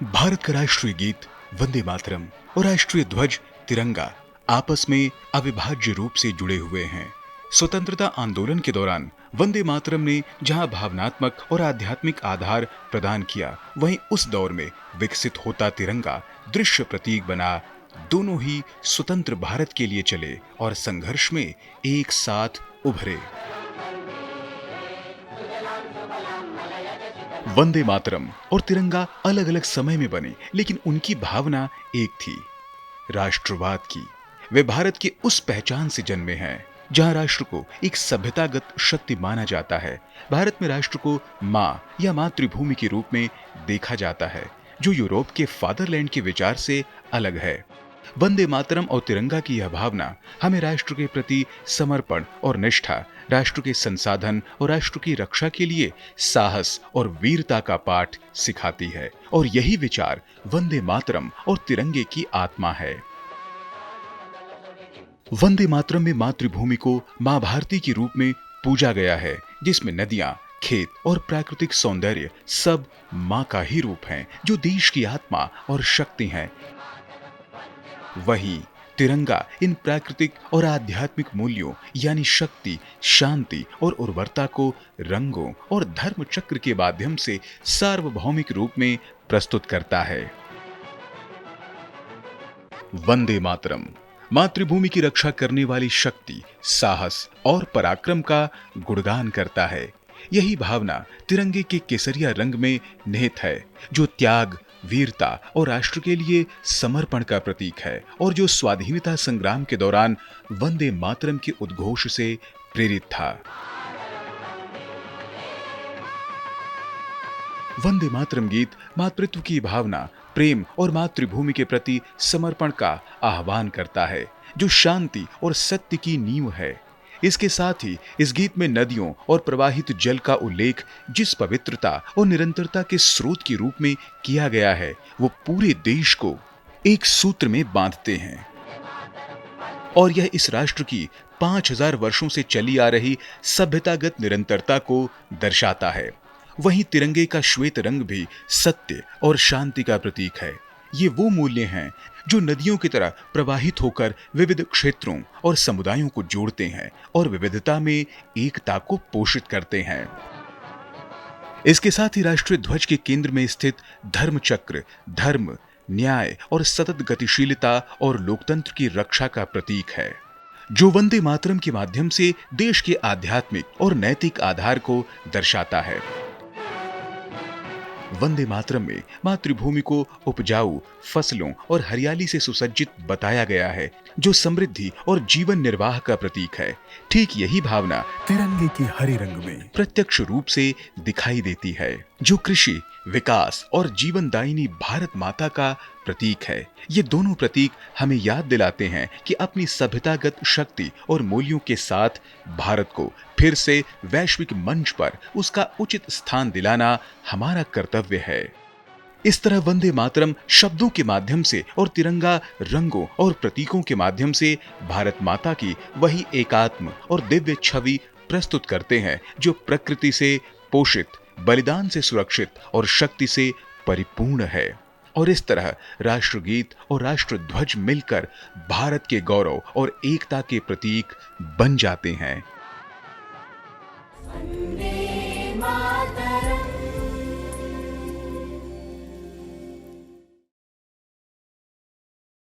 भारत का राष्ट्रीय गीत वंदे मातरम और राष्ट्रीय ध्वज तिरंगा आपस में अविभाज्य रूप से जुड़े हुए हैं। स्वतंत्रता आंदोलन के दौरान वंदे मातरम ने जहां भावनात्मक और आध्यात्मिक आधार प्रदान किया, वहीं उस दौर में विकसित होता तिरंगा दृश्य प्रतीक बना। दोनों ही स्वतंत्र भारत के लिए चले और संघर्ष में एक साथ उभरे। वंदे मातरम और तिरंगा अलग अलग समय में बने, लेकिन उनकी भावना एक थी, राष्ट्रवाद की। वे भारत की उस पहचान से जन्मे हैं जहां राष्ट्र को एक सभ्यतागत शक्ति माना जाता है। भारत में राष्ट्र को मां या मातृभूमि के रूप में देखा जाता है, जो यूरोप के फादरलैंड के विचार से अलग है। वंदे मातरम और तिरंगा की यह भावना हमें राष्ट्र के प्रति समर्पण और निष्ठा, राष्ट्र के संसाधन और राष्ट्र की रक्षा के लिए साहस और वीरता का पाठ सिखाती है। और यही विचार वंदे मातरम और तिरंगे की आत्मा है। वंदे मातरम में मातृभूमि को मां भारती के रूप में पूजा गया है, जिसमें नदियां, खेत और प्राकृतिक सौंदर्य सब मां का ही रूप हैं, जो देश की आत्मा और शक्ति हैं। वहीं तिरंगा इन प्राकृतिक और आध्यात्मिक मूल्यों यानी शक्ति, शांति और उर्वरता को रंगों और धर्म चक्र के माध्यम से सार्वभौमिक रूप में प्रस्तुत करता है। वंदे मातरम मातृभूमि की रक्षा करने वाली शक्ति, साहस और पराक्रम का गुणगान करता है। यही भावना तिरंगे के केसरिया रंग में निहित है, जो त्याग, वीरता और राष्ट्र के लिए समर्पण का प्रतीक है और जो स्वाधीनता संग्राम के दौरान वंदे मातरम के उद्घोष से प्रेरित था। वंदे मातरम गीत मातृत्व की भावना, प्रेम और मातृभूमि के प्रति समर्पण का आह्वान करता है, जो शांति और सत्य की नींव है। इसके साथ ही इस गीत में नदियों और प्रवाहित जल का उल्लेख जिस पवित्रता और निरंतरता के स्रोत के रूप में किया गया है, वो पूरे देश को एक सूत्र में बांधते हैं। और यह इस राष्ट्र की 5000 वर्षों से चली आ रही सभ्यतागत निरंतरता को दर्शाता है। वहीं तिरंगे का श्वेत रंग भी सत्य और शांति का प्रतीक है। ये वो मूल्य हैं जो नदियों की तरह प्रवाहित होकर विविध क्षेत्रों और समुदायों को जोड़ते हैं और विविधता में एकता को पोषित करते हैं। इसके साथ ही राष्ट्रीय ध्वज के केंद्र में स्थित धर्म चक्र धर्म, न्याय और सतत गतिशीलता और लोकतंत्र की रक्षा का प्रतीक है, जो वंदे मातरम के माध्यम से देश के आध्यात्मिक और नैतिक आधार को दर्शाता है। वंदे मातरम में मातृभूमि को उपजाऊ फसलों और हरियाली से सुसज्जित बताया गया है, जो समृद्धि और जीवन निर्वाह का प्रतीक है। ठीक यही भावना तिरंगे के हरे रंग में प्रत्यक्ष रूप से दिखाई देती है, जो कृषि, विकास और जीवनदायिनी भारत माता का प्रतीक है। ये दोनों प्रतीक हमें याद दिलाते हैं कि अपनी सभ्यतागत शक्ति और मूल्यों के साथ भारत को फिर से वैश्विक मंच पर उसका उचित स्थान दिलाना हमारा कर्तव्य है। इस तरह वंदे मातरम शब्दों के माध्यम से और तिरंगा रंगों और प्रतीकों के माध्यम से भारत माता की वही एकात्म और दिव्य छवि प्रस्तुत करते हैं, जो प्रकृति से पोषित, बलिदान से सुरक्षित और शक्ति से परिपूर्ण है। और इस तरह राष्ट्रगीत और राष्ट्रध्वज मिलकर भारत के गौरव और एकता के प्रतीक बन जाते हैं।